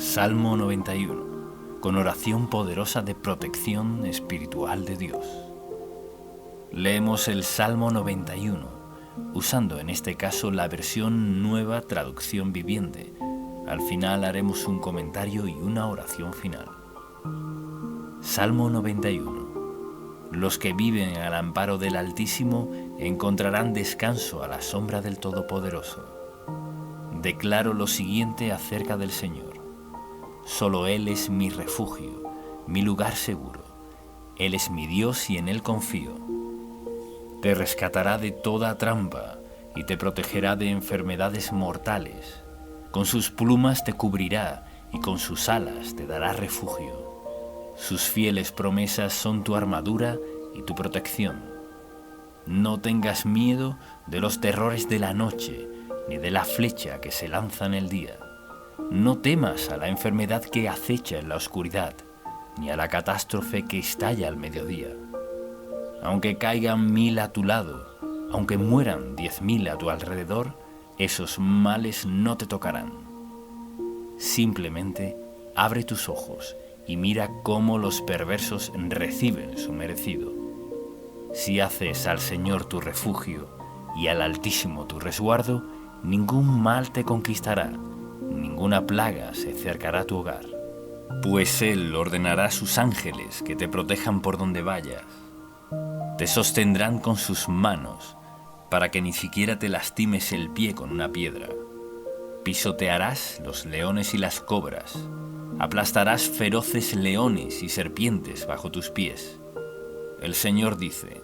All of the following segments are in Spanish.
Salmo 91, con oración poderosa de protección espiritual de Dios. Leemos el Salmo 91, usando en este caso la versión Nueva Traducción Viviente. Al final haremos un comentario y una oración final. Salmo 91. Los que viven al amparo del Altísimo encontrarán descanso a la sombra del Todopoderoso. Declaro lo siguiente acerca del Señor. Solo Él es mi refugio, mi lugar seguro. Él es mi Dios y en Él confío. Te rescatará de toda trampa y te protegerá de enfermedades mortales. Con sus plumas te cubrirá y con sus alas te dará refugio. Sus fieles promesas son tu armadura y tu protección. No tengas miedo de los terrores de la noche, ni de la flecha que se lanza en el día. No temas a la enfermedad que acecha en la oscuridad, ni a la catástrofe que estalla al mediodía. Aunque caigan 1000 a tu lado, aunque mueran 10.000 a tu alrededor, esos males no te tocarán. Simplemente abre tus ojos y mira cómo los perversos reciben su merecido. Si haces al Señor tu refugio y al Altísimo tu resguardo, ningún mal te conquistará, ninguna plaga se acercará a tu hogar. Pues Él ordenará a sus ángeles que te protejan por donde vayas. Te sostendrán con sus manos para que ni siquiera te lastimes el pie con una piedra. Pisotearás los leones y las cobras. Aplastarás feroces leones y serpientes bajo tus pies. El Señor dice: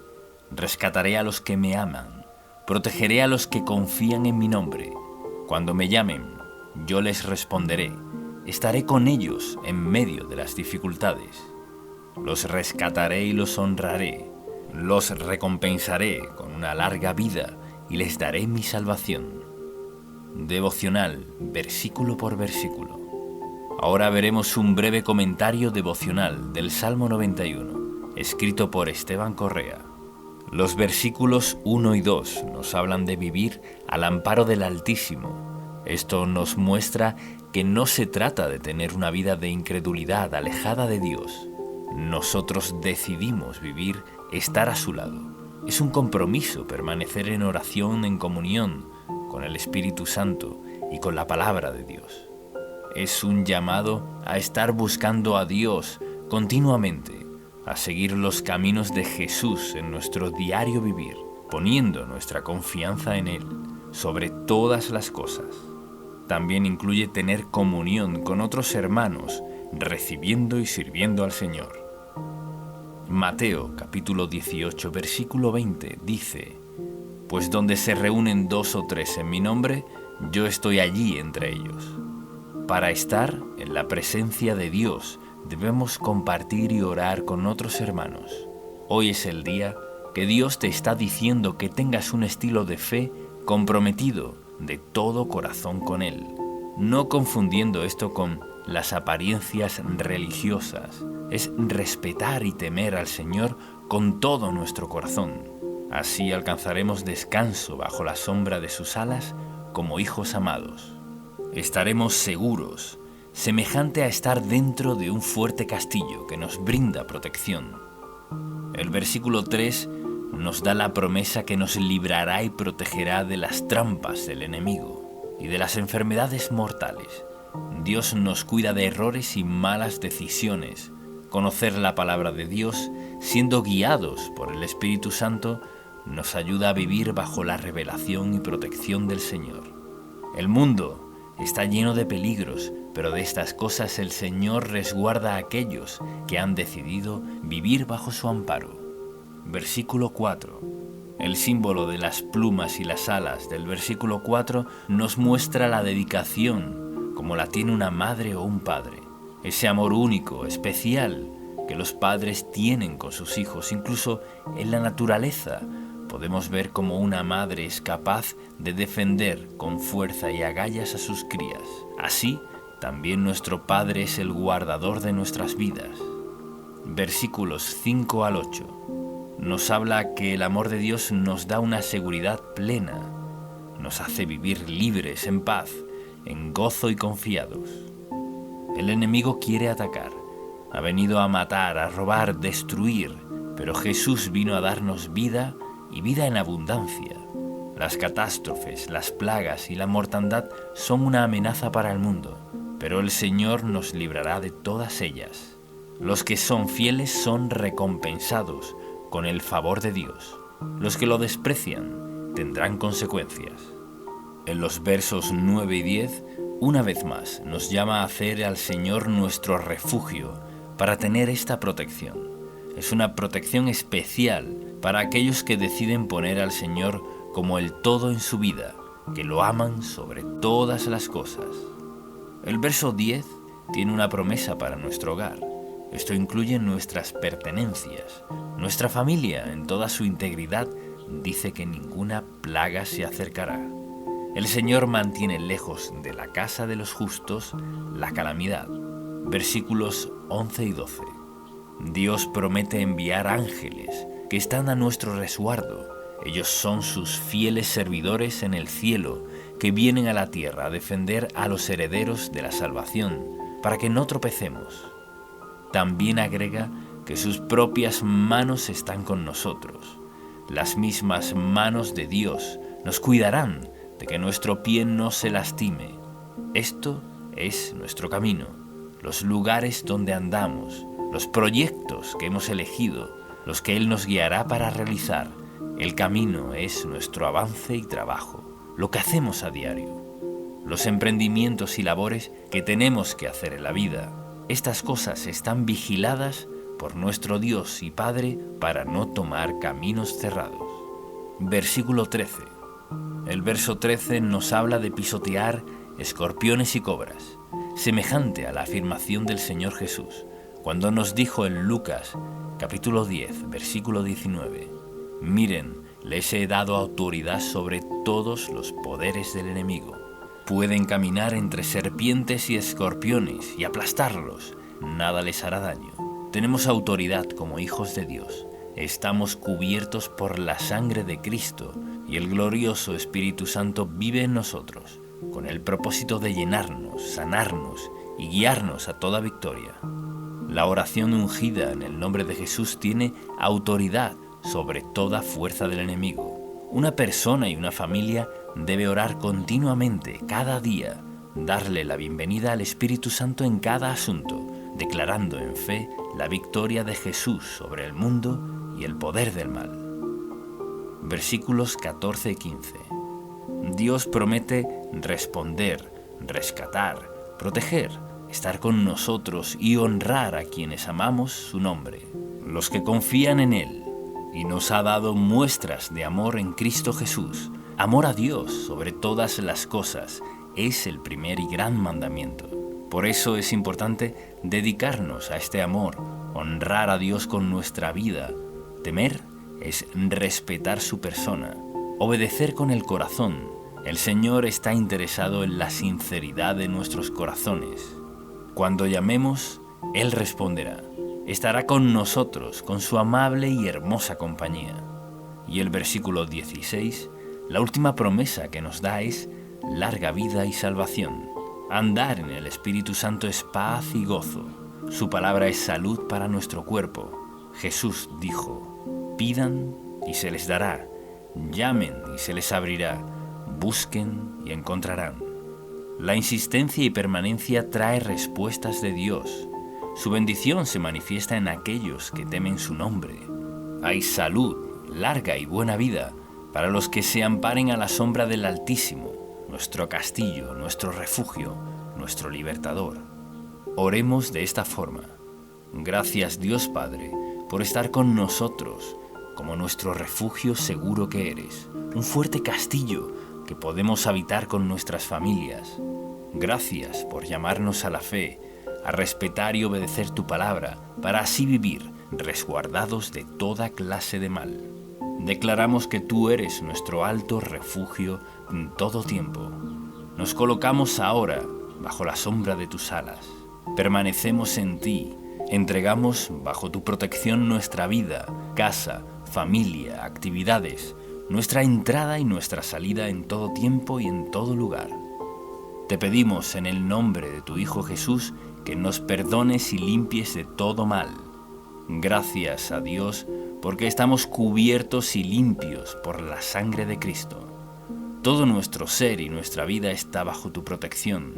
rescataré a los que me aman, protegeré a los que confían en mi nombre. Cuando me llamen, yo les responderé. Estaré con ellos en medio de las dificultades. Los rescataré y los honraré. Los recompensaré con una larga vida y les daré mi salvación. Devocional, versículo por versículo. Ahora veremos un breve comentario devocional del Salmo 91, escrito por Esteban Correa. Los versículos 1 y 2 nos hablan de vivir al amparo del Altísimo. Esto nos muestra que no se trata de tener una vida de incredulidad alejada de Dios. Nosotros decidimos vivir, estar a su lado. Es un compromiso permanecer en oración, en comunión con el Espíritu Santo y con la palabra de Dios. Es un llamado a estar buscando a Dios continuamente, a seguir los caminos de Jesús en nuestro diario vivir, poniendo nuestra confianza en Él sobre todas las cosas. También incluye tener comunión con otros hermanos, recibiendo y sirviendo al Señor. Mateo capítulo 18 versículo 20 dice: pues donde se reúnen 2 o 3 en mi nombre, yo estoy allí entre ellos. Para estar en la presencia de Dios debemos compartir y orar con otros hermanos. Hoy es el día que Dios te está diciendo que tengas un estilo de fe comprometido de todo corazón con Él, no confundiendo esto con las apariencias religiosas. Es respetar y temer al Señor con todo nuestro corazón. Así alcanzaremos descanso bajo la sombra de sus alas como hijos amados. Estaremos seguros, semejante a estar dentro de un fuerte castillo que nos brinda protección. El versículo 3 nos da la promesa que nos librará y protegerá de las trampas del enemigo y de las enfermedades mortales. Dios nos cuida de errores y malas decisiones. Conocer la palabra de Dios, siendo guiados por el Espíritu Santo, nos ayuda a vivir bajo la revelación y protección del Señor. El mundo está lleno de peligros, pero de estas cosas el Señor resguarda a aquellos que han decidido vivir bajo su amparo. Versículo 4. El símbolo de las plumas y las alas del versículo 4 nos muestra la dedicación, como la tiene una madre o un padre. Ese amor único, especial, que los padres tienen con sus hijos. Incluso en la naturaleza podemos ver cómo una madre es capaz de defender con fuerza y agallas a sus crías. Así, también nuestro Padre es el guardador de nuestras vidas. Versículos 5 al 8. Nos habla que el amor de Dios nos da una seguridad plena. Nos hace vivir libres, en paz, en gozo y confiados. El enemigo quiere atacar. Ha venido a matar, a robar, destruir, pero Jesús vino a darnos vida y vida en abundancia. Las catástrofes, las plagas y la mortandad son una amenaza para el mundo, pero el Señor nos librará de todas ellas. Los que son fieles son recompensados con el favor de Dios. Los que lo desprecian tendrán consecuencias. En los versos 9 y 10, una vez más, nos llama a hacer al Señor nuestro refugio para tener esta protección. Es una protección especial para aquellos que deciden poner al Señor como el todo en su vida, que lo aman sobre todas las cosas. El verso 10 tiene una promesa para nuestro hogar. Esto incluye nuestras pertenencias. Nuestra familia, en toda su integridad, dice que ninguna plaga se acercará. El Señor mantiene lejos de la casa de los justos la calamidad. Versículos 11 y 12. Dios promete enviar ángeles que están a nuestro resguardo. Ellos son sus fieles servidores en el cielo, que vienen a la tierra a defender a los herederos de la salvación, para que no tropecemos. También agrega que sus propias manos están con nosotros. Las mismas manos de Dios nos cuidarán de que nuestro pie no se lastime. Esto es nuestro camino, los lugares donde andamos, los proyectos que hemos elegido, los que Él nos guiará para realizar. El camino es nuestro avance y trabajo, lo que hacemos a diario, los emprendimientos y labores que tenemos que hacer en la vida. Estas cosas están vigiladas por nuestro Dios y Padre para no tomar caminos cerrados. Versículo 13. El verso 13 nos habla de pisotear escorpiones y cobras, semejante a la afirmación del Señor Jesús, cuando nos dijo en Lucas, capítulo 10, versículo 19, «Miren, les he dado autoridad sobre todos los poderes del enemigo. Pueden caminar entre serpientes y escorpiones y aplastarlos. Nada les hará daño. Tenemos autoridad como hijos de Dios. Estamos cubiertos por la sangre de Cristo y el glorioso Espíritu Santo vive en nosotros, con el propósito de llenarnos, sanarnos y guiarnos a toda victoria. La oración ungida en el nombre de Jesús tiene autoridad sobre toda fuerza del enemigo. Una persona y una familia debe orar continuamente, cada día, darle la bienvenida al Espíritu Santo en cada asunto, declarando en fe la victoria de Jesús sobre el mundo y el poder del mal. Versículos 14 y 15. Dios promete responder, rescatar, proteger, estar con nosotros y honrar a quienes amamos su nombre, los que confían en Él, y nos ha dado muestras de amor en Cristo Jesús. Amor a Dios sobre todas las cosas es el primer y gran mandamiento. Por eso es importante dedicarnos a este amor, honrar a Dios con nuestra vida. Temer es respetar su persona, obedecer con el corazón. El Señor está interesado en la sinceridad de nuestros corazones. Cuando llamemos, Él responderá. Estará con nosotros, con su amable y hermosa compañía. Y el versículo 16, la última promesa que nos da es larga vida y salvación. Andar en el Espíritu Santo es paz y gozo. Su palabra es salud para nuestro cuerpo. Jesús dijo, pidan y se les dará, llamen y se les abrirá, busquen y encontrarán. La insistencia y permanencia trae respuestas de Dios. Su bendición se manifiesta en aquellos que temen su nombre. Hay salud, larga y buena vida para los que se amparen a la sombra del Altísimo, nuestro castillo, nuestro refugio, nuestro libertador. Oremos de esta forma. Gracias, Dios Padre, por estar con nosotros, como nuestro refugio seguro que eres, un fuerte castillo que podemos habitar con nuestras familias. Gracias por llamarnos a la fe, a respetar y obedecer tu palabra, para así vivir resguardados de toda clase de mal. Declaramos que tú eres nuestro alto refugio en todo tiempo. Nos colocamos ahora bajo la sombra de tus alas. Permanecemos en ti. Entregamos bajo tu protección nuestra vida, casa, familia, actividades, nuestra entrada y nuestra salida en todo tiempo y en todo lugar. Te pedimos en el nombre de tu Hijo Jesús que nos perdones y limpies de todo mal. Gracias a Dios porque estamos cubiertos y limpios por la sangre de Cristo. Todo nuestro ser y nuestra vida está bajo tu protección.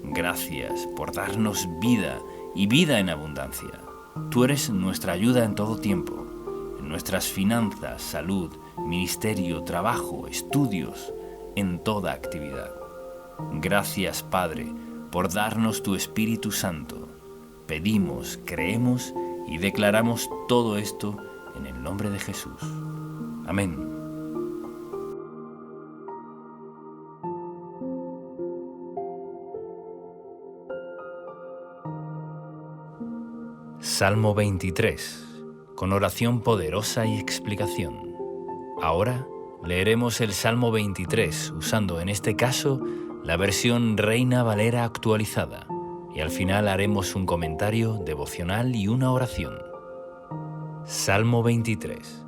Gracias por darnos vida y vida en abundancia. Tú eres nuestra ayuda en todo tiempo, en nuestras finanzas, salud, ministerio, trabajo, estudios, en toda actividad. Gracias, Padre, por darnos tu Espíritu Santo. Pedimos, creemos y declaramos todo esto en el nombre de Jesús. Amén. Salmo 23, con oración poderosa y explicación. Ahora leeremos el Salmo 23 usando en este caso la versión Reina Valera actualizada y al final haremos un comentario devocional y una oración. Salmo 23.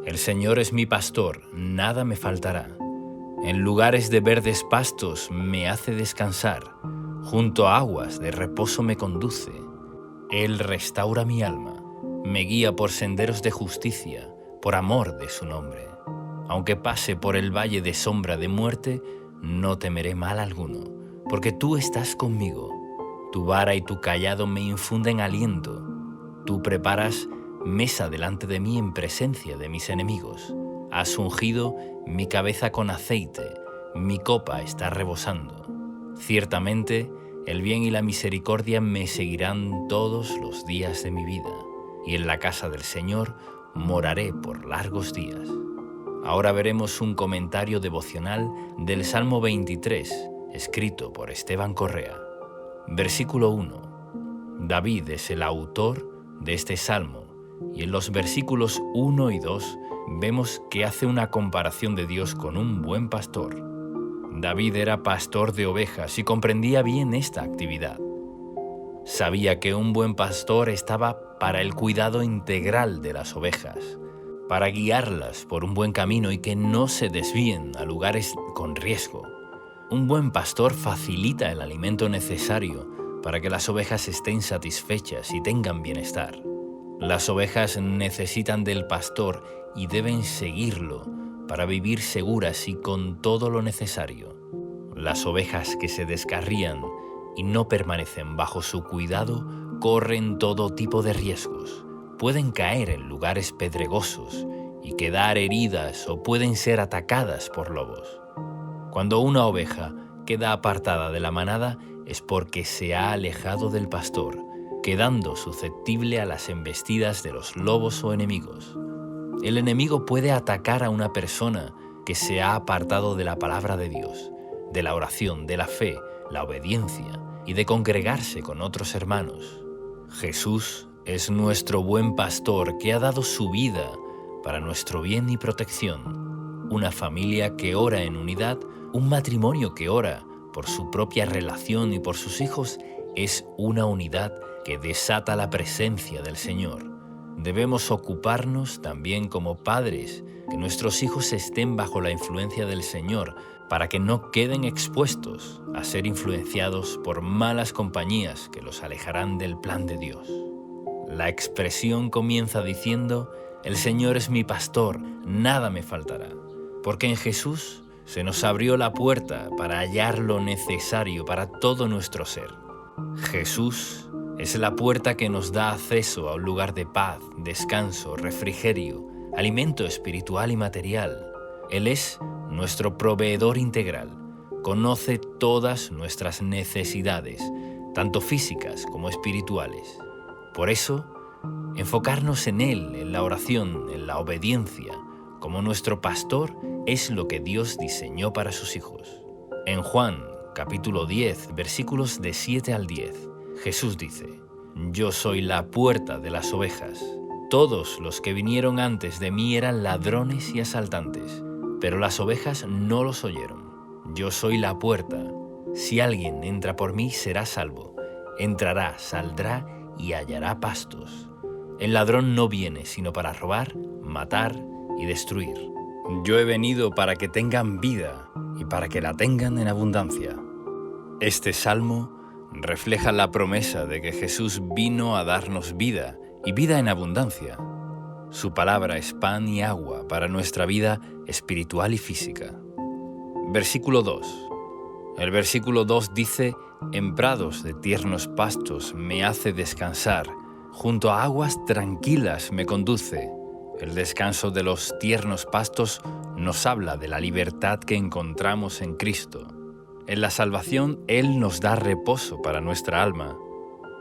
El Señor es mi pastor, nada me faltará. En lugares de verdes pastos me hace descansar, junto a aguas de reposo me conduce. Él restaura mi alma, me guía por senderos de justicia, por amor de su nombre. Aunque pase por el valle de sombra de muerte, no temeré mal alguno, porque tú estás conmigo. Tu vara y tu cayado me infunden aliento. Tú preparas mesa delante de mí en presencia de mis enemigos. Has ungido mi cabeza con aceite, mi copa está rebosando. Ciertamente, el bien y la misericordia me seguirán todos los días de mi vida, y en la casa del Señor moraré por largos días. Ahora veremos un comentario devocional del Salmo 23, escrito por Esteban Correa. Versículo 1. David es el autor de este salmo, y en los versículos 1 y 2 vemos que hace una comparación de Dios con un buen pastor. David era pastor de ovejas y comprendía bien esta actividad. Sabía que un buen pastor estaba para el cuidado integral de las ovejas, para guiarlas por un buen camino y que no se desvíen a lugares con riesgo. Un buen pastor facilita el alimento necesario para que las ovejas estén satisfechas y tengan bienestar. Las ovejas necesitan del pastor y deben seguirlo para vivir seguras y con todo lo necesario. Las ovejas que se descarrían y no permanecen bajo su cuidado corren todo tipo de riesgos. Pueden caer en lugares pedregosos y quedar heridas o pueden ser atacadas por lobos. Cuando una oveja queda apartada de la manada es porque se ha alejado del pastor, quedando susceptible a las embestidas de los lobos o enemigos. El enemigo puede atacar a una persona que se ha apartado de la palabra de Dios, de la oración, de la fe, la obediencia y de congregarse con otros hermanos. Jesús es nuestro buen pastor que ha dado su vida para nuestro bien y protección. Una familia que ora en unidad, un matrimonio que ora por su propia relación y por sus hijos, es una unidad que desata la presencia del Señor. Debemos ocuparnos también como padres, que nuestros hijos estén bajo la influencia del Señor, para que no queden expuestos a ser influenciados por malas compañías que los alejarán del plan de Dios. La expresión comienza diciendo: el Señor es mi pastor, nada me faltará, porque en Jesús se nos abrió la puerta para hallar lo necesario para todo nuestro ser. Jesús es la puerta que nos da acceso a un lugar de paz, descanso, refrigerio, alimento espiritual y material. Él es nuestro proveedor integral. Conoce todas nuestras necesidades, tanto físicas como espirituales. Por eso, enfocarnos en Él, en la oración, en la obediencia, como nuestro pastor, es lo que Dios diseñó para sus hijos. En Juan, capítulo 10, versículos de 7 al 10, Jesús dice: Yo soy la puerta de las ovejas. Todos los que vinieron antes de mí eran ladrones y asaltantes, pero las ovejas no los oyeron. Yo soy la puerta. Si alguien entra por mí, será salvo. Entrará, saldrá y hallará pastos. El ladrón no viene sino para robar, matar y destruir. Yo he venido para que tengan vida y para que la tengan en abundancia. Este salmo refleja la promesa de que Jesús vino a darnos vida y vida en abundancia. Su palabra es pan y agua para nuestra vida espiritual y física. Versículo 2. El versículo 2 dice: «En prados de tiernos pastos me hace descansar, junto a aguas tranquilas me conduce». El descanso de los tiernos pastos nos habla de la libertad que encontramos en Cristo. En la salvación, Él nos da reposo para nuestra alma,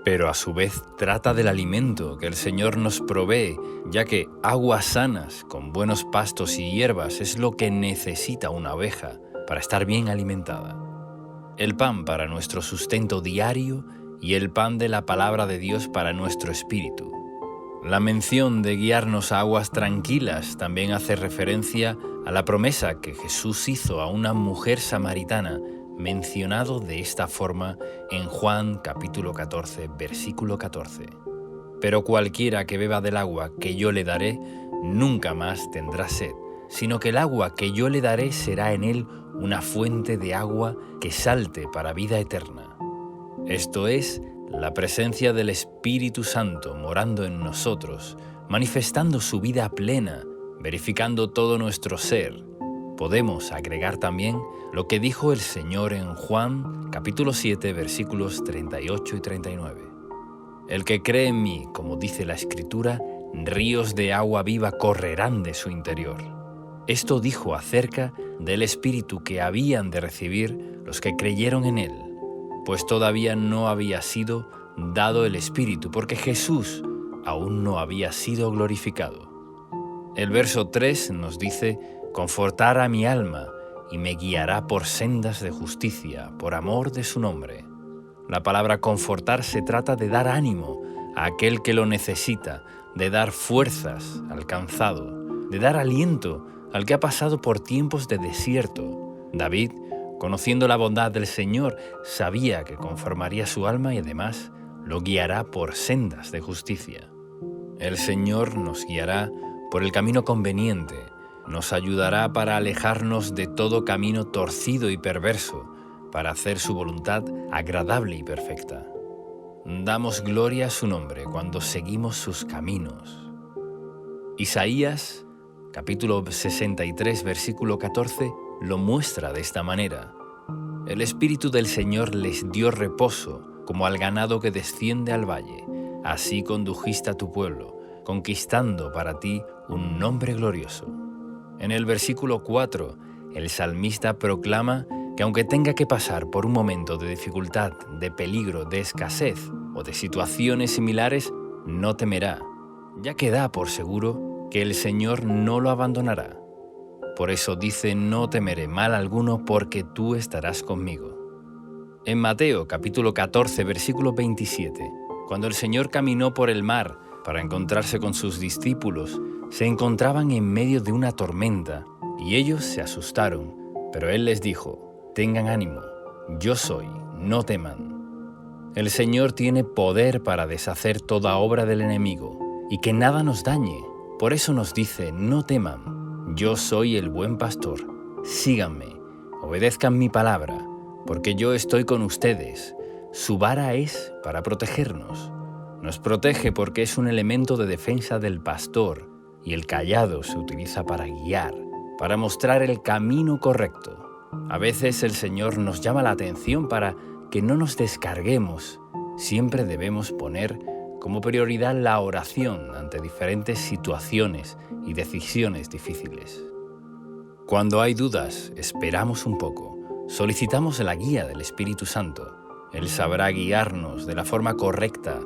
pero a su vez trata del alimento que el Señor nos provee, ya que aguas sanas, con buenos pastos y hierbas, es lo que necesita una oveja para estar bien alimentada. El pan para nuestro sustento diario y el pan de la palabra de Dios para nuestro espíritu. La mención de guiarnos a aguas tranquilas también hace referencia a la promesa que Jesús hizo a una mujer samaritana, mencionado de esta forma en Juan capítulo 14, versículo 14. «Pero cualquiera que beba del agua que yo le daré, nunca más tendrá sed, sino que el agua que yo le daré será en él una fuente de agua que salte para vida eterna». Esto es, la presencia del Espíritu Santo morando en nosotros, manifestando su vida plena, verificando todo nuestro ser. Podemos agregar también lo que dijo el Señor en Juan capítulo 7, versículos 38 y 39. «El que cree en mí, como dice la Escritura, ríos de agua viva correrán de su interior». Esto dijo acerca del Espíritu que habían de recibir los que creyeron en Él, pues todavía no había sido dado el Espíritu, porque Jesús aún no había sido glorificado. El verso 3 nos dice: «Confortará mi alma y me guiará por sendas de justicia, por amor de su nombre». La palabra confortar se trata de dar ánimo a aquel que lo necesita, de dar fuerzas al cansado, de dar aliento al que ha pasado por tiempos de desierto. David, conociendo la bondad del Señor, sabía que conformaría su alma y además lo guiará por sendas de justicia. El Señor nos guiará por el camino conveniente, nos ayudará para alejarnos de todo camino torcido y perverso, para hacer su voluntad agradable y perfecta. Damos gloria a su nombre cuando seguimos sus caminos. Isaías, capítulo 63, versículo 14, lo muestra de esta manera: «El Espíritu del Señor les dio reposo, como al ganado que desciende al valle. Así condujiste a tu pueblo, conquistando para ti un nombre glorioso». En el versículo 4, el salmista proclama que aunque tenga que pasar por un momento de dificultad, de peligro, de escasez o de situaciones similares, no temerá, ya que da por seguro que el Señor no lo abandonará. Por eso dice: «No temeré mal alguno, porque tú estarás conmigo». En Mateo capítulo 14, versículo 27, cuando el Señor caminó por el mar para encontrarse con sus discípulos, se encontraban en medio de una tormenta y ellos se asustaron, pero Él les dijo: «Tengan ánimo, yo soy, no teman». El Señor tiene poder para deshacer toda obra del enemigo y que nada nos dañe. Por eso nos dice: «No teman, yo soy el buen pastor, síganme, obedezcan mi palabra, porque yo estoy con ustedes». Su vara es para protegernos. Nos protege porque es un elemento de defensa del pastor, y el cayado se utiliza para guiar, para mostrar el camino correcto. A veces el Señor nos llama la atención para que no nos descarguemos. Siempre debemos poner como prioridad la oración ante diferentes situaciones y decisiones difíciles. Cuando hay dudas, esperamos un poco. Solicitamos la guía del Espíritu Santo. Él sabrá guiarnos de la forma correcta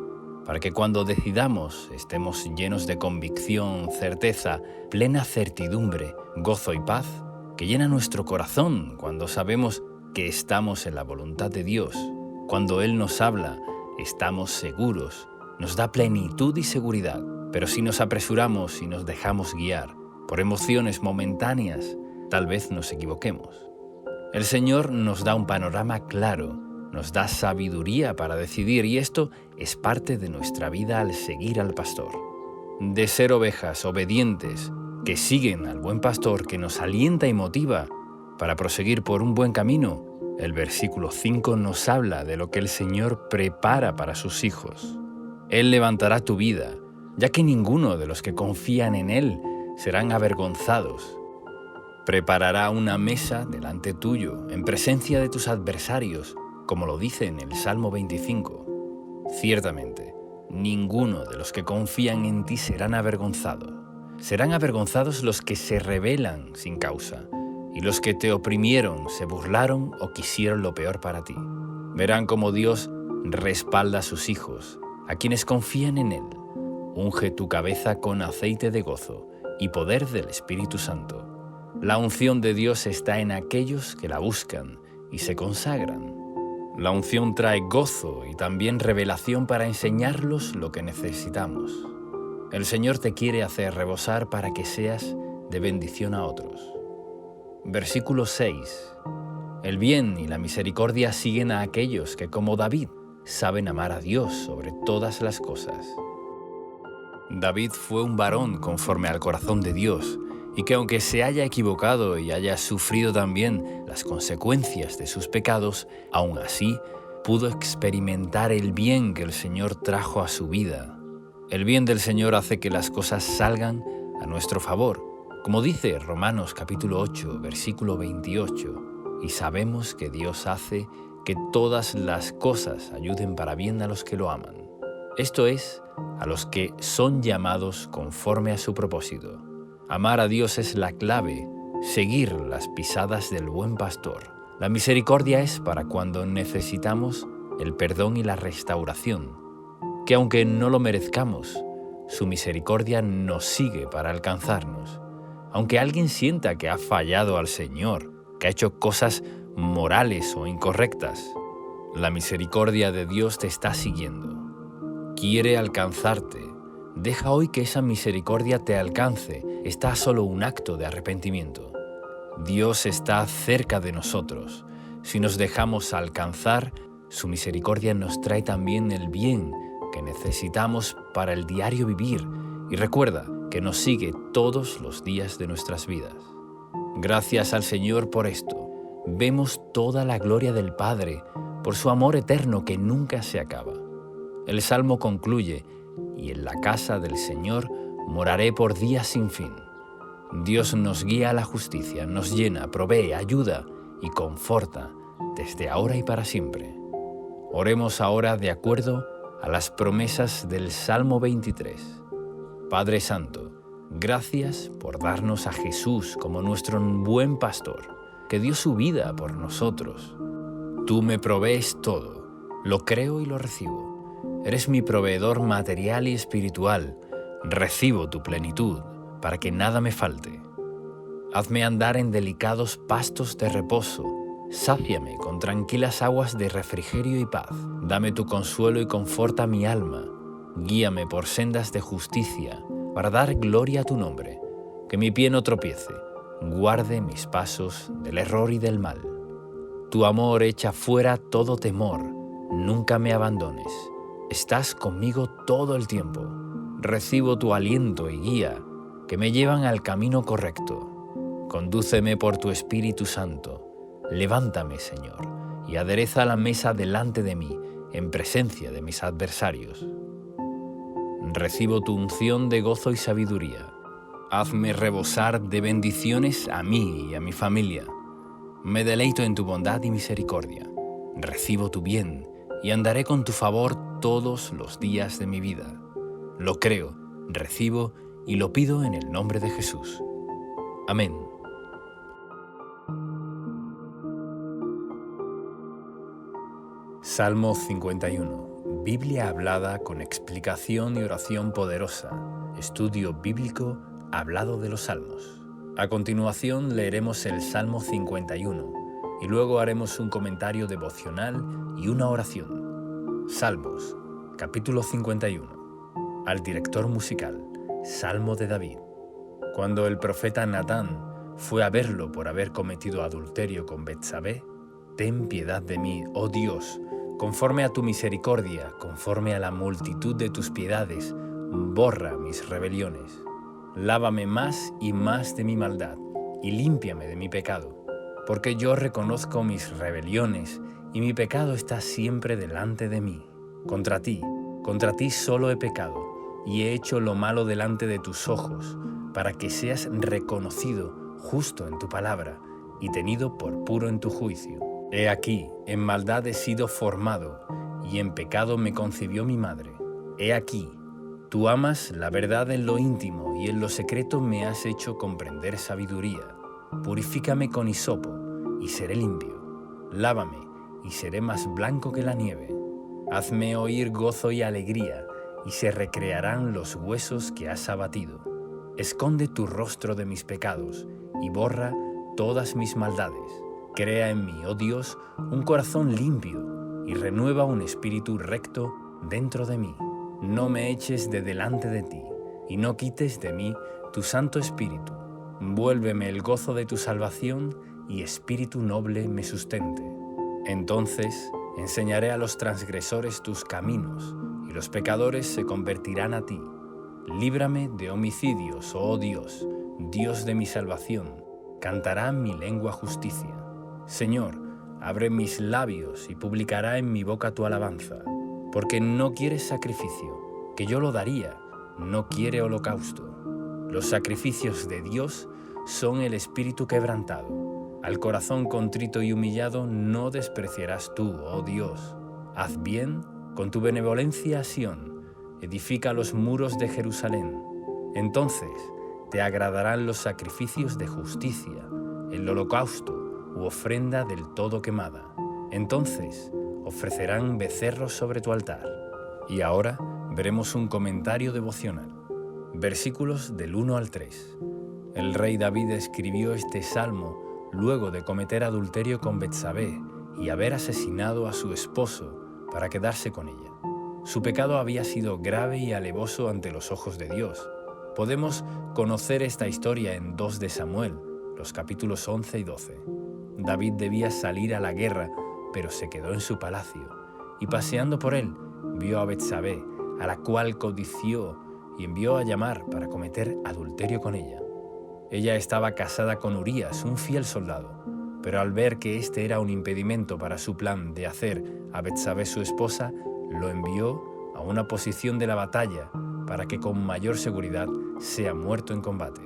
para que cuando decidamos estemos llenos de convicción, certeza, plena certidumbre, gozo y paz, que llena nuestro corazón cuando sabemos que estamos en la voluntad de Dios. Cuando Él nos habla, estamos seguros, nos da plenitud y seguridad. Pero si nos apresuramos y nos dejamos guiar por emociones momentáneas, tal vez nos equivoquemos. El Señor nos da un panorama claro, nos da sabiduría para decidir, y esto es parte de nuestra vida al seguir al pastor. De ser ovejas obedientes que siguen al buen pastor que nos alienta y motiva para proseguir por un buen camino, El versículo 5 nos habla de lo que el Señor prepara para sus hijos. Él levantará tu vida, ya que ninguno de los que confían en Él serán avergonzados. Preparará una mesa delante tuyo, en presencia de tus adversarios, como lo dice en el Salmo 25. Ciertamente, ninguno de los que confían en ti serán avergonzados. Serán avergonzados los que se rebelan sin causa, y los que te oprimieron, se burlaron o quisieron lo peor para ti. Verán cómo Dios respalda a sus hijos, a quienes confían en Él. Unge tu cabeza con aceite de gozo y poder del Espíritu Santo. La unción de Dios está en aquellos que la buscan y se consagran. La unción trae gozo y también revelación para enseñarlos lo que necesitamos. El Señor te quiere hacer rebosar para que seas de bendición a otros. Versículo 6. El bien y la misericordia siguen a aquellos que, como David, saben amar a Dios sobre todas las cosas. David fue un varón conforme al corazón de Dios, y que aunque se haya equivocado y haya sufrido también las consecuencias de sus pecados, aún así pudo experimentar el bien que el Señor trajo a su vida. El bien del Señor hace que las cosas salgan a nuestro favor, como dice Romanos capítulo 8, versículo 28, y sabemos que Dios hace que todas las cosas ayuden para bien a los que lo aman. Esto es, a los que son llamados conforme a su propósito. Amar a Dios es la clave, seguir las pisadas del buen pastor. La misericordia es para cuando necesitamos el perdón y la restauración, que aunque no lo merezcamos, su misericordia nos sigue para alcanzarnos. Aunque alguien sienta que ha fallado al Señor, que ha hecho cosas morales o incorrectas, la misericordia de Dios te está siguiendo. Quiere alcanzarte. Deja hoy que esa misericordia te alcance. Está solo un acto de arrepentimiento. Dios está cerca de nosotros. Si nos dejamos alcanzar, su misericordia nos trae también el bien que necesitamos para el diario vivir. Y recuerda que nos sigue todos los días de nuestras vidas. Gracias al Señor por esto. Vemos toda la gloria del Padre por su amor eterno que nunca se acaba. El Salmo concluye: y en la casa del Señor moraré por días sin fin. Dios nos guía a la justicia, nos llena, provee, ayuda y conforta desde ahora y para siempre. Oremos ahora de acuerdo a las promesas del Salmo 23. Padre Santo, gracias por darnos a Jesús como nuestro buen pastor, que dio su vida por nosotros. Tú me provees todo, lo creo y lo recibo. Eres mi proveedor material y espiritual. Recibo tu plenitud para que nada me falte. Hazme andar en delicados pastos de reposo. Sáciame con tranquilas aguas de refrigerio y paz. Dame tu consuelo y conforta mi alma. Guíame por sendas de justicia para dar gloria a tu nombre. Que mi pie no tropiece. Guarde mis pasos del error y del mal. Tu amor echa fuera todo temor. Nunca me abandones. Estás conmigo todo el tiempo. Recibo tu aliento y guía, que me llevan al camino correcto. Condúceme por tu Espíritu Santo. Levántame, Señor, y adereza la mesa delante de mí, en presencia de mis adversarios. Recibo tu unción de gozo y sabiduría. Hazme rebosar de bendiciones a mí y a mi familia. Me deleito en tu bondad y misericordia. Recibo tu bien y andaré con tu favor todos los días de mi vida. Lo creo, recibo y lo pido en el nombre de Jesús. Amén. Salmo 51. Biblia hablada con explicación y oración poderosa. Estudio bíblico hablado de los Salmos. A continuación leeremos el Salmo 51 y luego haremos un comentario devocional y una oración. Salmos, capítulo 51. Al director musical, Salmo de David. Cuando el profeta Natán fue a verlo por haber cometido adulterio con Betsabé, ten piedad de mí, oh Dios, conforme a tu misericordia, conforme a la multitud de tus piedades, borra mis rebeliones. Lávame más y más de mi maldad, y límpiame de mi pecado, porque yo reconozco mis rebeliones y mi pecado está siempre delante de mí. Contra ti solo he pecado y he hecho lo malo delante de tus ojos, para que seas reconocido justo en tu palabra y tenido por puro en tu juicio. He aquí, en maldad he sido formado, y en pecado me concibió mi madre. He aquí, tú amas la verdad en lo íntimo, y en lo secreto me has hecho comprender sabiduría. Purifícame con hisopo, y seré limpio. Lávame, y seré más blanco que la nieve. Hazme oír gozo y alegría, y se recrearán los huesos que has abatido. Esconde tu rostro de mis pecados, y borra todas mis maldades. Crea en mí, oh Dios, un corazón limpio, y renueva un espíritu recto dentro de mí. No me eches de delante de ti, y no quites de mí tu Santo Espíritu. Vuélveme el gozo de tu salvación, y espíritu noble me sustente. Entonces enseñaré a los transgresores tus caminos, y los pecadores se convertirán a ti. Líbrame de homicidios, oh Dios, Dios de mi salvación. Cantará mi lengua justicia. Señor, abre mis labios y publicará en mi boca tu alabanza. Porque no quieres sacrificio, que yo lo daría, no quiere holocausto. Los sacrificios de Dios son el espíritu quebrantado. Al corazón contrito y humillado no despreciarás tú, oh Dios. Haz bien con tu benevolencia a Sión, edifica los muros de Jerusalén. Entonces te agradarán los sacrificios de justicia, el holocausto u ofrenda del todo quemada. Entonces ofrecerán becerros sobre tu altar. Y ahora veremos un comentario devocional. Versículos del 1 al 3. El rey David escribió este salmo luego de cometer adulterio con Betsabé y haber asesinado a su esposo para quedarse con ella. Su pecado había sido grave y alevoso ante los ojos de Dios. Podemos conocer esta historia en 2 de Samuel, los capítulos 11 y 12. David debía salir a la guerra, pero se quedó en su palacio, y paseando por él, vio a Betsabé, a la cual codició y envió a llamar para cometer adulterio con ella. Ella estaba casada con Urías, un fiel soldado, pero al ver que este era un impedimento para su plan de hacer a Betsabé su esposa, lo envió a una posición de la batalla para que con mayor seguridad sea muerto en combate.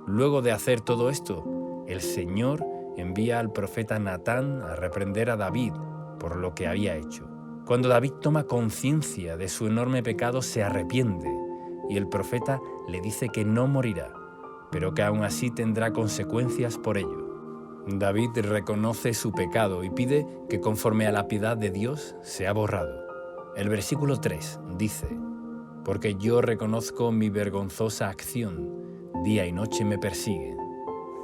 Luego de hacer todo esto, el Señor envía al profeta Natán a reprender a David por lo que había hecho. Cuando David toma conciencia de su enorme pecado, se arrepiente y el profeta le dice que no morirá, pero que aún así tendrá consecuencias por ello. David reconoce su pecado y pide que conforme a la piedad de Dios sea borrado. El versículo 3 dice: «Porque yo reconozco mi vergonzosa acción, día y noche me persiguen».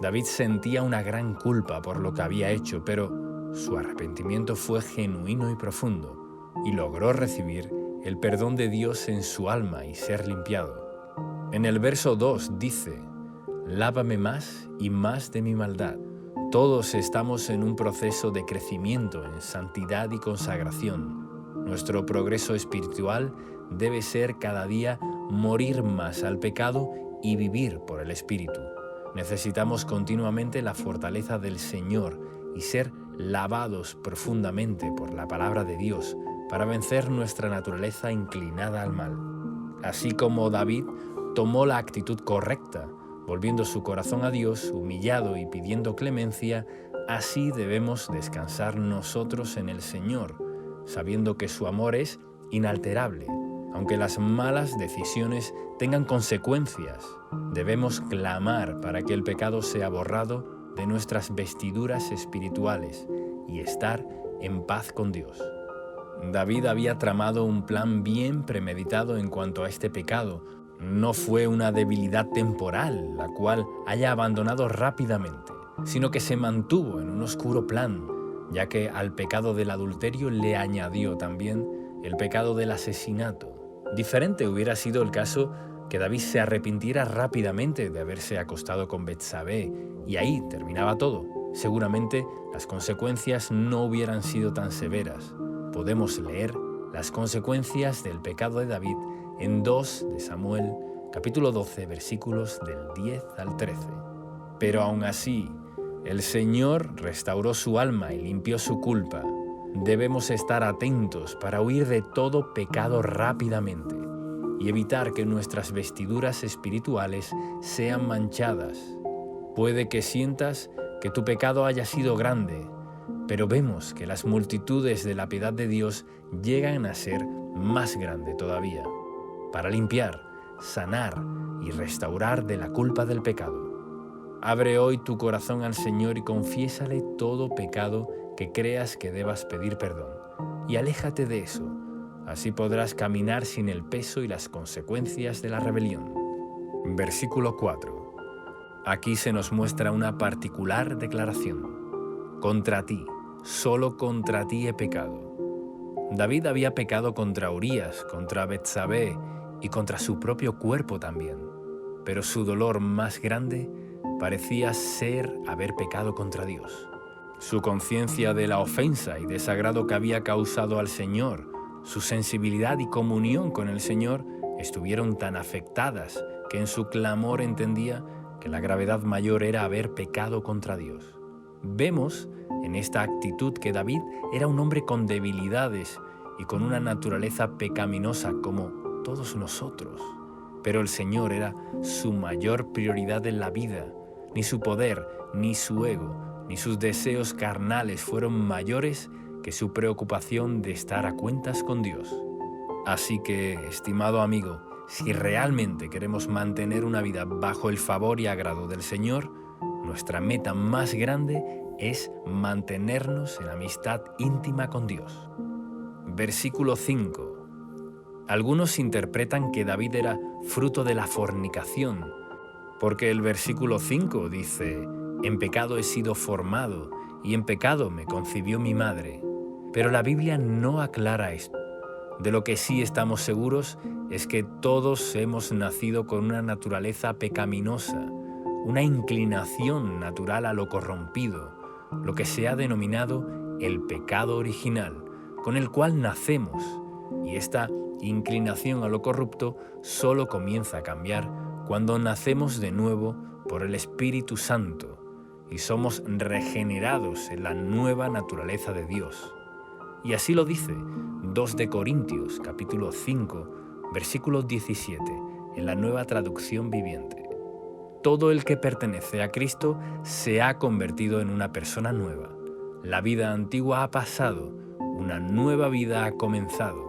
David sentía una gran culpa por lo que había hecho, pero su arrepentimiento fue genuino y profundo, y logró recibir el perdón de Dios en su alma y ser limpiado. En el verso 2 dice: «Lávame más y más de mi maldad». Todos estamos en un proceso de crecimiento en santidad y consagración. Nuestro progreso espiritual debe ser cada día morir más al pecado y vivir por el Espíritu. Necesitamos continuamente la fortaleza del Señor y ser lavados profundamente por la palabra de Dios para vencer nuestra naturaleza inclinada al mal. Así como David tomó la actitud correcta, volviendo su corazón a Dios, humillado y pidiendo clemencia, así debemos descansar nosotros en el Señor, sabiendo que su amor es inalterable. Aunque las malas decisiones tengan consecuencias, debemos clamar para que el pecado sea borrado de nuestras vestiduras espirituales y estar en paz con Dios. David había tramado un plan bien premeditado en cuanto a este pecado. No fue una debilidad temporal, la cual haya abandonado rápidamente, sino que se mantuvo en un oscuro plan, ya que al pecado del adulterio le añadió también el pecado del asesinato. Diferente hubiera sido el caso que David se arrepintiera rápidamente de haberse acostado con Betsabé, y ahí terminaba todo. Seguramente las consecuencias no hubieran sido tan severas. Podemos leer las consecuencias del pecado de David en 2 de Samuel, capítulo 12, versículos del 10 al 13. Pero aún así, El Señor restauró su alma y limpió su culpa. Debemos estar atentos para huir de todo pecado rápidamente y evitar que nuestras vestiduras espirituales sean manchadas. Puede que sientas que tu pecado haya sido grande, pero vemos que las multitudes de la piedad de Dios llegan a ser más grande todavía, para limpiar, sanar y restaurar de la culpa del pecado. Abre hoy tu corazón al Señor y confiésale todo pecado que creas que debas pedir perdón, y aléjate de eso. Así podrás caminar sin el peso y las consecuencias de la rebelión. Versículo 4. Aquí se nos muestra una particular declaración. Contra ti, solo contra ti he pecado. David había pecado contra Urías, contra Betsabé y contra su propio cuerpo también. Pero su dolor más grande parecía ser haber pecado contra Dios. Su conciencia de la ofensa y desagrado que había causado al Señor, su sensibilidad y comunión con el Señor estuvieron tan afectadas que en su clamor entendía que la gravedad mayor era haber pecado contra Dios. Vemos en esta actitud que David era un hombre con debilidades y con una naturaleza pecaminosa como todos nosotros. Pero el Señor era su mayor prioridad en la vida. Ni su poder, ni su ego, ni sus deseos carnales fueron mayores que su preocupación de estar a cuentas con Dios. Así que, estimado amigo, si realmente queremos mantener una vida bajo el favor y agrado del Señor, nuestra meta más grande es mantenernos en amistad íntima con Dios. Versículo 5. Algunos interpretan que David era fruto de la fornicación, porque el versículo 5 dice: «En pecado he sido formado, y en pecado me concibió mi madre». Pero la Biblia no aclara esto. De lo que sí estamos seguros es que todos hemos nacido con una naturaleza pecaminosa, una inclinación natural a lo corrompido, lo que se ha denominado el pecado original, con el cual nacemos, y esta inclinación a lo corrupto solo comienza a cambiar cuando nacemos de nuevo por el Espíritu Santo y somos regenerados en la nueva naturaleza de Dios. Y así lo dice 2 de Corintios, capítulo 5, versículo 17, en la Nueva Traducción Viviente. Todo el que pertenece a Cristo se ha convertido en una persona nueva. La vida antigua ha pasado, una nueva vida ha comenzado.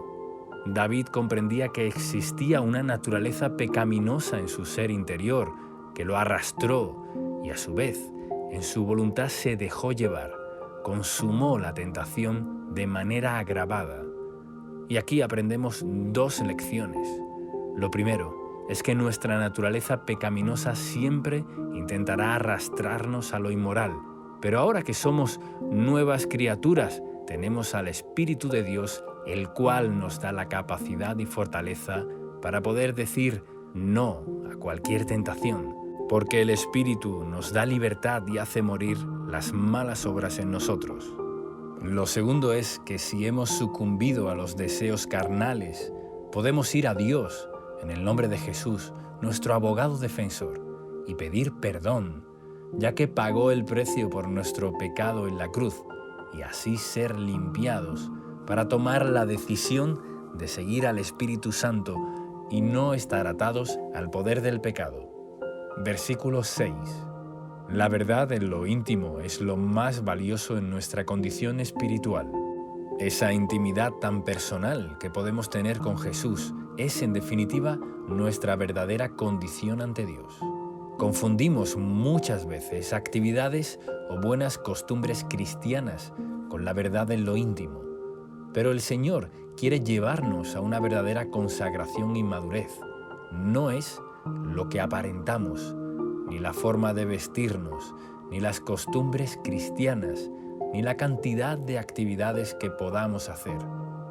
David comprendía que existía una naturaleza pecaminosa en su ser interior, que lo arrastró y a su vez, en su voluntad se dejó llevar, consumó la tentación de manera agravada. Y aquí aprendemos dos lecciones. Lo primero es que nuestra naturaleza pecaminosa siempre intentará arrastrarnos a lo inmoral, pero ahora que somos nuevas criaturas, tenemos al Espíritu de Dios, el cual nos da la capacidad y fortaleza para poder decir no a cualquier tentación, porque el Espíritu nos da libertad y hace morir las malas obras en nosotros. Lo segundo es que si hemos sucumbido a los deseos carnales, podemos ir a Dios en el nombre de Jesús, nuestro abogado defensor, y pedir perdón, ya que pagó el precio por nuestro pecado en la cruz, y así ser limpiados para tomar la decisión de seguir al Espíritu Santo y no estar atados al poder del pecado. Versículo 6. La verdad en lo íntimo es lo más valioso en nuestra condición espiritual. Esa intimidad tan personal que podemos tener con Jesús es, en definitiva, nuestra verdadera condición ante Dios. Confundimos muchas veces actividades o buenas costumbres cristianas con la verdad en lo íntimo. Pero el Señor quiere llevarnos a una verdadera consagración y madurez. No es lo que aparentamos, ni la forma de vestirnos, ni las costumbres cristianas, ni la cantidad de actividades que podamos hacer,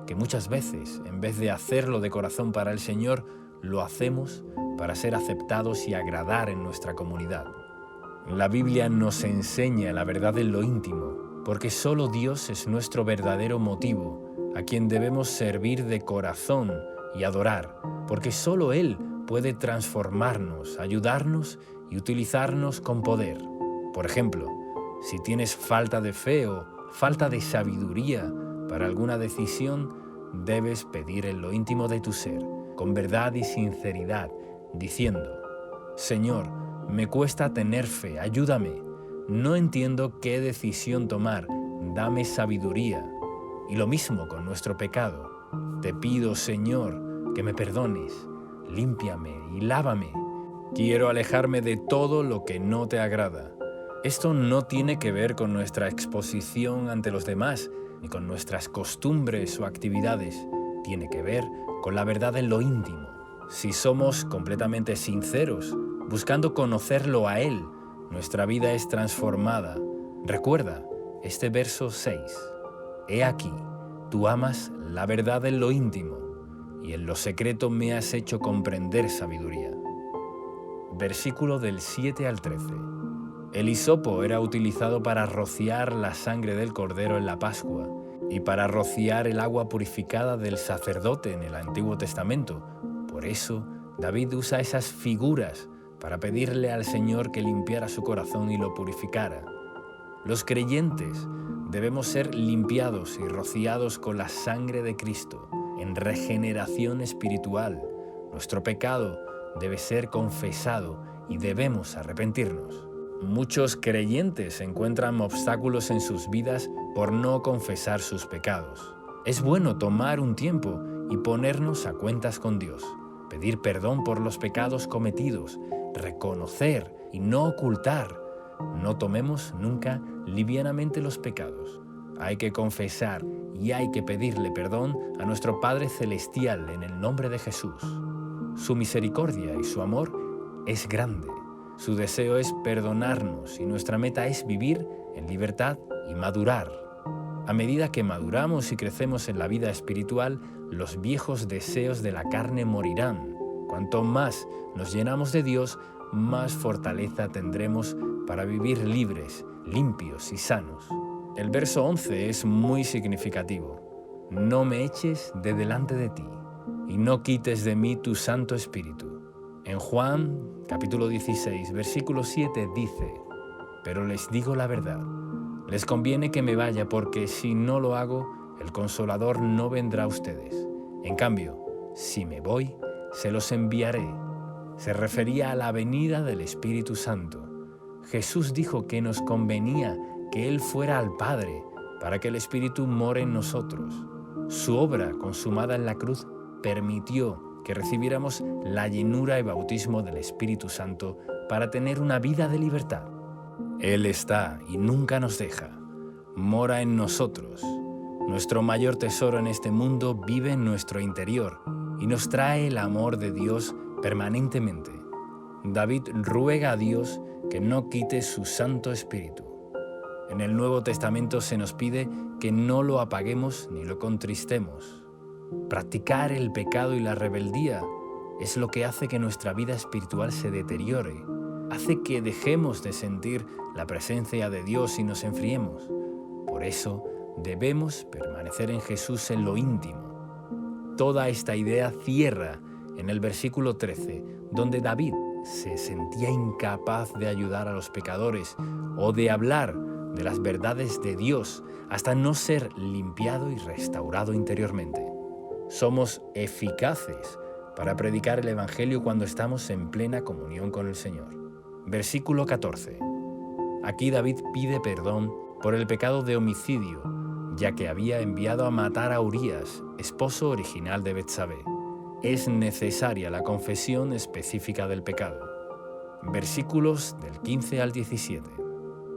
que muchas veces, en vez de hacerlo de corazón para el Señor, lo hacemos para ser aceptados y agradar en nuestra comunidad. La Biblia nos enseña la verdad en lo íntimo, porque solo Dios es nuestro verdadero motivo, a quien debemos servir de corazón y adorar, porque solo Él puede transformarnos, ayudarnos y utilizarnos con poder. Por ejemplo, Si tienes falta de fe o falta de sabiduría para alguna decisión, debes pedir en lo íntimo de tu ser, con verdad y sinceridad, diciendo: Señor, me cuesta tener fe, ayúdame. No entiendo qué decisión tomar, dame sabiduría. Y lo mismo con nuestro pecado. Te pido, Señor, que me perdones, límpiame y lávame. Quiero alejarme de todo lo que no te agrada. Esto no tiene que ver con nuestra exposición ante los demás, ni con nuestras costumbres o actividades. Tiene que ver con la verdad en lo íntimo. Si somos completamente sinceros, buscando conocerlo a Él, nuestra vida es transformada. Recuerda este verso 6. He aquí, tú amas la verdad en lo íntimo, y en lo secreto me has hecho comprender sabiduría. Versículo del 7 al 13. El hisopo era utilizado para rociar la sangre del cordero en la Pascua y para rociar el agua purificada del sacerdote en el Antiguo Testamento. Por eso, David usa esas figuras para pedirle al Señor que limpiara su corazón y lo purificara. Los creyentes debemos ser limpiados y rociados con la sangre de Cristo en regeneración espiritual. Nuestro pecado debe ser confesado y debemos arrepentirnos. Muchos creyentes encuentran obstáculos en sus vidas por no confesar sus pecados. Es bueno tomar un tiempo y ponernos a cuentas con Dios, pedir perdón por los pecados cometidos, reconocer y no ocultar. No tomemos nunca livianamente los pecados. Hay que confesar y hay que pedirle perdón a nuestro Padre Celestial en el nombre de Jesús. Su misericordia y su amor es grande. Su deseo es perdonarnos y nuestra meta es vivir en libertad y madurar. A medida que maduramos y crecemos en la vida espiritual, los viejos deseos de la carne morirán. Cuanto más nos llenamos de Dios, más fortaleza tendremos para vivir libres, limpios y sanos. El verso 11 es muy significativo. No me eches de delante de ti, y no quites de mí tu Santo Espíritu. En Juan, capítulo 16, versículo 7 dice: pero les digo la verdad, les conviene que me vaya, porque si no lo hago, el Consolador no vendrá a ustedes. En cambio, si me voy, se los enviaré. Se refería a la venida del Espíritu Santo. Jesús dijo que nos convenía que Él fuera al Padre para que el Espíritu more en nosotros. Su obra consumada en la cruz permitió que recibiéramos la llenura y bautismo del Espíritu Santo para tener una vida de libertad. Él está y nunca nos deja. Mora en nosotros. Nuestro mayor tesoro en este mundo vive en nuestro interior y nos trae el amor de Dios permanentemente. David ruega a Dios que no quite su Santo Espíritu. En el Nuevo Testamento se nos pide que no lo apaguemos ni lo contristemos. Practicar el pecado y la rebeldía es lo que hace que nuestra vida espiritual se deteriore, hace que dejemos de sentir la presencia de Dios y nos enfriemos. Por eso debemos permanecer en Jesús en lo íntimo. Toda esta idea cierra en el versículo 13, donde David se sentía incapaz de ayudar a los pecadores o de hablar de las verdades de Dios hasta no ser limpiado y restaurado interiormente. Somos eficaces para predicar el Evangelio cuando estamos en plena comunión con el Señor. Versículo 14. Aquí David pide perdón por el pecado de homicidio, ya que había enviado a matar a Urías, esposo original de Betsabé. Es necesaria la confesión específica del pecado. Versículos del 15 al 17.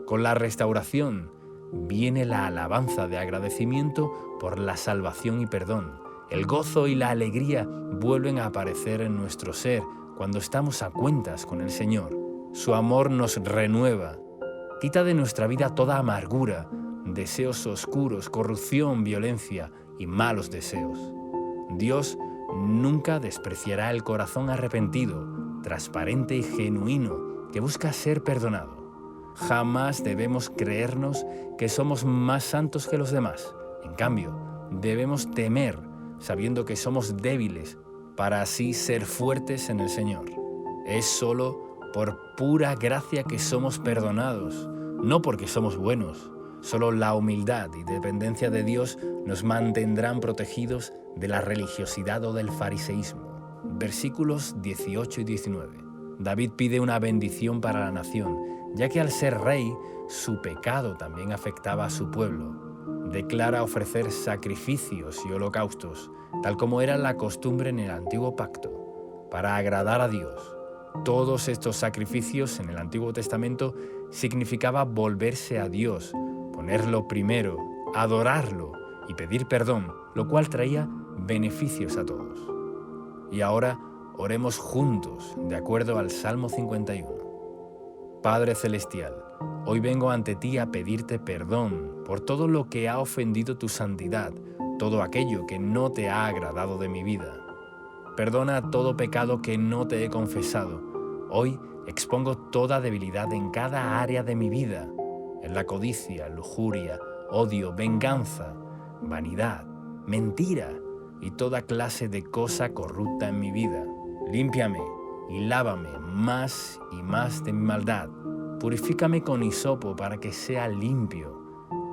Con la restauración viene la alabanza de agradecimiento por la salvación y perdón. El gozo y la alegría vuelven a aparecer en nuestro ser cuando estamos a cuentas con el Señor. Su amor nos renueva, quita de nuestra vida toda amargura, deseos oscuros, corrupción, violencia y malos deseos. Dios nunca despreciará el corazón arrepentido, transparente y genuino que busca ser perdonado. Jamás debemos creernos que somos más santos que los demás. En cambio, debemos temer, sabiendo que somos débiles, para así ser fuertes en el Señor. Es solo por pura gracia que somos perdonados. no porque somos buenos. Solo la humildad y dependencia de Dios nos mantendrán protegidos de la religiosidad o del fariseísmo. Versículos 18 y 19. David pide una bendición para la nación, ya que al ser rey, su pecado también afectaba a su pueblo. Declara ofrecer sacrificios y holocaustos, tal como era la costumbre en el antiguo pacto, para agradar a Dios. Todos estos sacrificios en el Antiguo Testamento significaba volverse a Dios, ponerlo primero, adorarlo y pedir perdón, lo cual traía beneficios a todos. Y ahora oremos juntos, de acuerdo al Salmo 51. Padre Celestial, hoy vengo ante ti a pedirte perdón por todo lo que ha ofendido tu santidad, todo aquello que no te ha agradado de mi vida. Perdona todo pecado que no te he confesado. Hoy expongo toda debilidad en cada área de mi vida, en la codicia, lujuria, odio, venganza, vanidad, mentira y toda clase de cosa corrupta en mi vida. Límpiame y lávame más y más de mi maldad. Purifícame con hisopo para que sea limpio.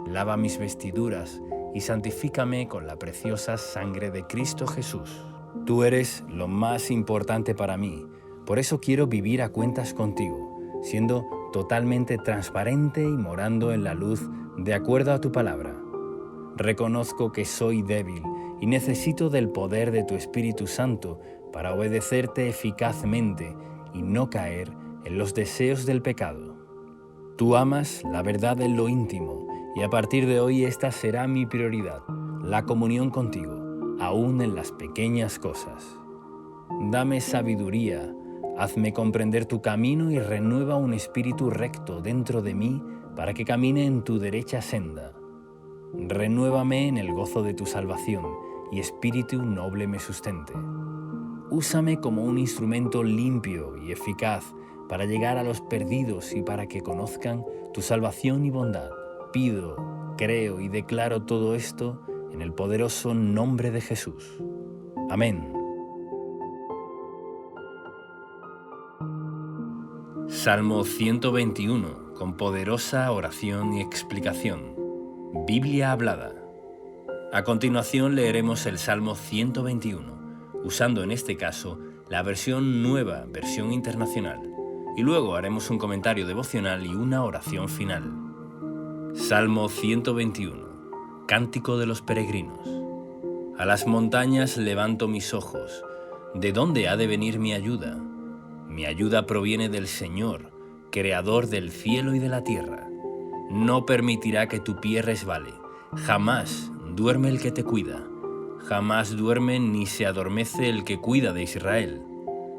Lava mis vestiduras y santifícame con la preciosa sangre de Cristo Jesús. Tú eres lo más importante para mí, por eso quiero vivir a cuentas contigo, siendo totalmente transparente y morando en la luz de acuerdo a tu palabra. Reconozco que soy débil y necesito del poder de tu Espíritu Santo para obedecerte eficazmente y no caer en los deseos del pecado. Tú amas la verdad en lo íntimo y a partir de hoy esta será mi prioridad, la comunión contigo, aún en las pequeñas cosas. Dame sabiduría, hazme comprender tu camino y renueva un espíritu recto dentro de mí para que camine en tu derecha senda. Renuévame en el gozo de tu salvación y espíritu noble me sustente. Úsame como un instrumento limpio y eficaz para llegar a los perdidos y para que conozcan tu salvación y bondad. Pido, creo y declaro todo esto en el poderoso nombre de Jesús. Amén. Salmo 121, con poderosa oración y explicación. Biblia hablada. A continuación leeremos el Salmo 121, usando en este caso la versión nueva, versión internacional, y luego haremos un comentario devocional y una oración final. Salmo 121, Cántico de los Peregrinos. A las montañas levanto mis ojos. ¿De dónde ha de venir mi ayuda? Mi ayuda proviene del Señor, Creador del cielo y de la tierra. No permitirá que tu pie resbale. Jamás duerme el que te cuida. Jamás duerme ni se adormece el que cuida de Israel.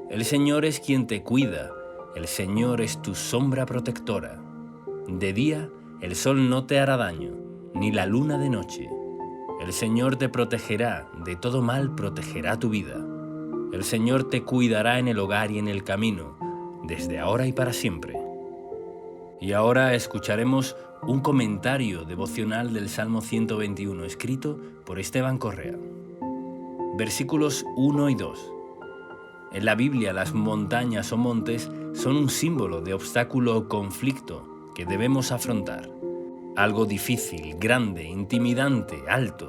El Señor es quien te cuida. El Señor es tu sombra protectora. De día el sol no te hará daño, ni la luna de noche. El Señor te protegerá, de todo mal protegerá tu vida. El Señor te cuidará en el hogar y en el camino, desde ahora y para siempre. Y ahora escucharemos un comentario devocional del Salmo 121, escrito por Esteban Correa. Versículos 1 y 2. En la Biblia, las montañas o montes son un símbolo de obstáculo o conflicto que debemos afrontar. Algo difícil, grande, intimidante, alto.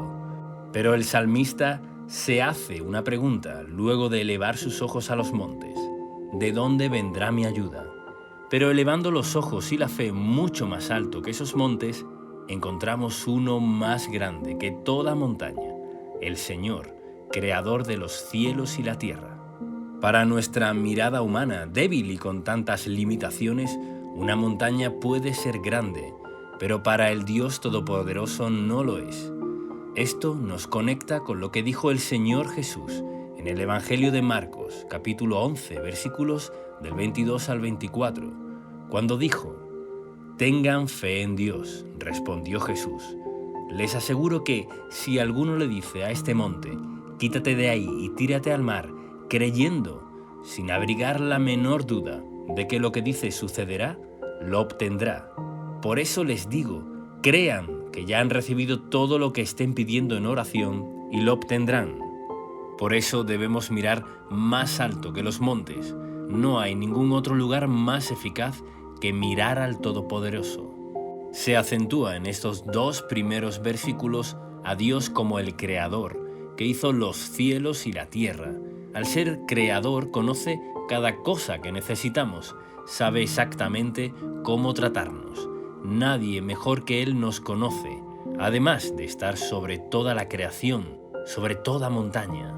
Pero el salmista se hace una pregunta luego de elevar sus ojos a los montes. ¿De dónde vendrá mi ayuda? Pero elevando los ojos y la fe mucho más alto que esos montes, encontramos uno más grande que toda montaña, el Señor, Creador de los cielos y la tierra. Para nuestra mirada humana, débil y con tantas limitaciones, una montaña puede ser grande, pero para el Dios Todopoderoso no lo es. Esto nos conecta con lo que dijo el Señor Jesús en el Evangelio de Marcos, capítulo 11, versículos del 22 al 24, cuando dijo: «Tengan fe en Dios», respondió Jesús. «Les aseguro que si alguno le dice a este monte, quítate de ahí y tírate al mar, creyendo, sin abrigar la menor duda de que lo que dice sucederá, lo obtendrá. Por eso les digo, crean que ya han recibido todo lo que estén pidiendo en oración y lo obtendrán». Por eso debemos mirar más alto que los montes. No hay ningún otro lugar más eficaz que mirar al Todopoderoso. Se acentúa en estos dos primeros versículos a Dios como el Creador, que hizo los cielos y la tierra. Al ser Creador, conoce cada cosa que necesitamos, sabe exactamente cómo tratarnos. Nadie mejor que Él nos conoce, además de estar sobre toda la creación, sobre toda montaña.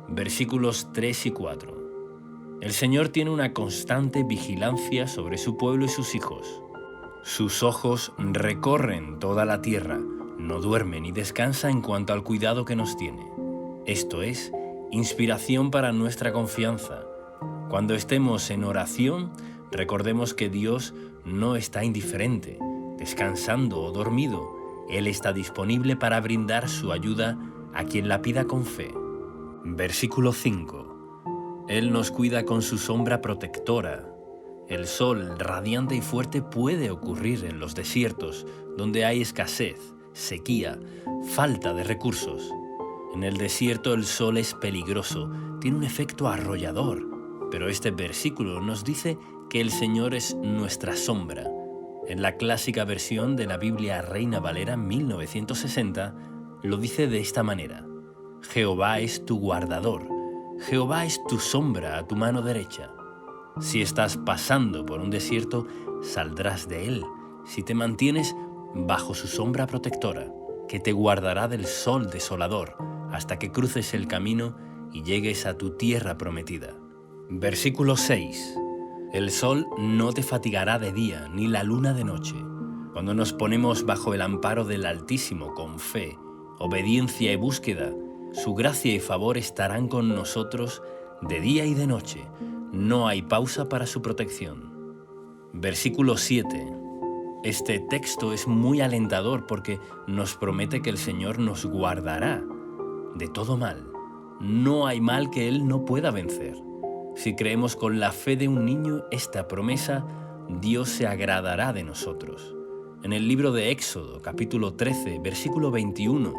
Versículos 3 y 4. El Señor tiene una constante vigilancia sobre su pueblo y sus hijos. Sus ojos recorren toda la tierra, no duerme ni descansa en cuanto al cuidado que nos tiene. Esto es inspiración para nuestra confianza. Cuando estemos en oración, recordemos que Dios no está indiferente, descansando o dormido. Él está disponible para brindar su ayuda a quien la pida con fe. Versículo 5. Él nos cuida con su sombra protectora. El sol radiante y fuerte puede ocurrir en los desiertos, donde hay escasez, sequía, falta de recursos. En el desierto el sol es peligroso, tiene un efecto arrollador, pero este versículo nos dice que el Señor es nuestra sombra. En la clásica versión de la Biblia Reina Valera 1960, lo dice de esta manera: Jehová es tu guardador, Jehová es tu sombra a tu mano derecha. Si estás pasando por un desierto, saldrás de él, si te mantienes bajo su sombra protectora, que te guardará del sol desolador, hasta que cruces el camino y llegues a tu tierra prometida. Versículo 6. El sol no te fatigará de día, ni la luna de noche. Cuando nos ponemos bajo el amparo del Altísimo con fe, obediencia y búsqueda, su gracia y favor estarán con nosotros de día y de noche. No hay pausa para su protección. Versículo 7. Este texto es muy alentador porque nos promete que el Señor nos guardará de todo mal. No hay mal que Él no pueda vencer. Si creemos con la fe de un niño esta promesa, Dios se agradará de nosotros. En el libro de Éxodo, capítulo 13, versículo 21,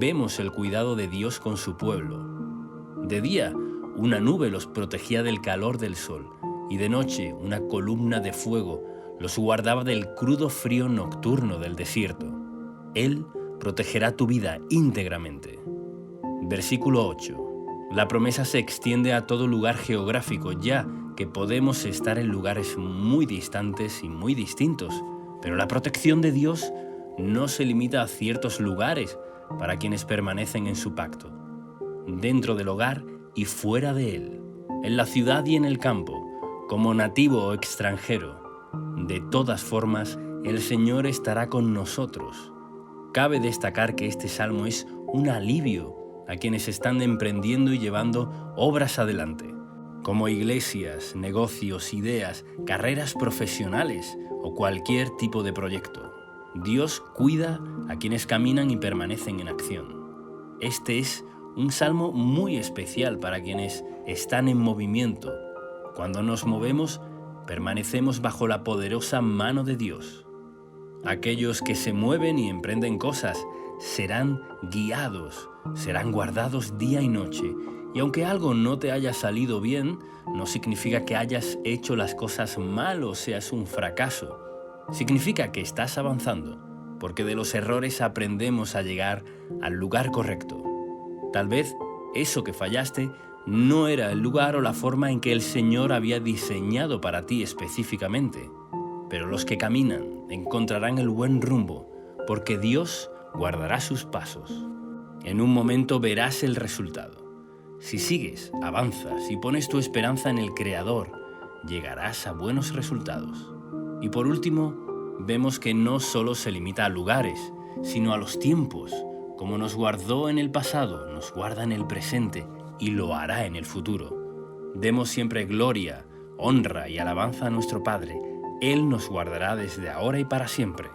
vemos el cuidado de Dios con su pueblo. De día, una nube los protegía del calor del sol, y de noche una columna de fuego los guardaba del crudo frío nocturno del desierto. Él protegerá tu vida íntegramente. Versículo 8. La promesa se extiende a todo lugar geográfico, ya que podemos estar en lugares muy distantes y muy distintos, pero la protección de Dios no se limita a ciertos lugares para quienes permanecen en su pacto. Dentro del hogar y fuera de él, en la ciudad y en el campo, como nativo o extranjero, de todas formas, el Señor estará con nosotros. Cabe destacar que este salmo es un alivio a quienes están emprendiendo y llevando obras adelante, como iglesias, negocios, ideas, carreras profesionales o cualquier tipo de proyecto. Dios cuida a quienes caminan y permanecen en acción. Este es un salmo muy especial para quienes están en movimiento. Cuando nos movemos, permanecemos bajo la poderosa mano de Dios. Aquellos que se mueven y emprenden cosas serán guiados, serán guardados día y noche. Y aunque algo no te haya salido bien, no significa que hayas hecho las cosas mal o seas un fracaso. Significa que estás avanzando, porque de los errores aprendemos a llegar al lugar correcto. Tal vez eso que fallaste no era el lugar o la forma en que el Señor había diseñado para ti específicamente, pero los que caminan encontrarán el buen rumbo, porque Dios guardará sus pasos. En un momento verás el resultado. Si sigues, avanzas y pones tu esperanza en el Creador, llegarás a buenos resultados. Y por último, vemos que no solo se limita a lugares, sino a los tiempos. Como nos guardó en el pasado, nos guarda en el presente y lo hará en el futuro. Demos siempre gloria, honra y alabanza a nuestro Padre. Él nos guardará desde ahora y para siempre.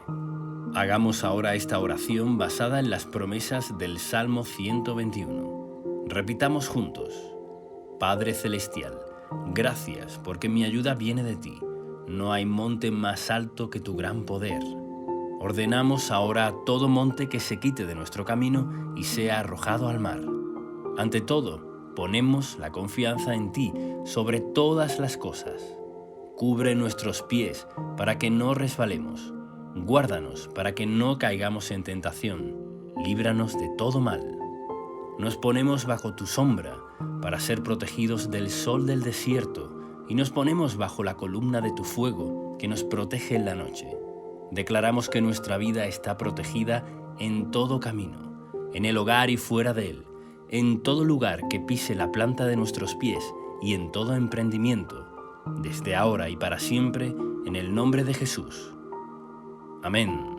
Hagamos ahora esta oración basada en las promesas del Salmo 121. Repitamos juntos. Padre Celestial, gracias porque mi ayuda viene de ti. No hay monte más alto que tu gran poder. Ordenamos ahora a todo monte que se quite de nuestro camino y sea arrojado al mar. Ante todo, ponemos la confianza en ti sobre todas las cosas. Cubre nuestros pies para que no resbalemos. Guárdanos para que no caigamos en tentación, líbranos de todo mal. Nos ponemos bajo tu sombra para ser protegidos del sol del desierto y nos ponemos bajo la columna de tu fuego que nos protege en la noche. Declaramos que nuestra vida está protegida en todo camino, en el hogar y fuera de él, en todo lugar que pise la planta de nuestros pies y en todo emprendimiento, desde ahora y para siempre, en el nombre de Jesús. Amén.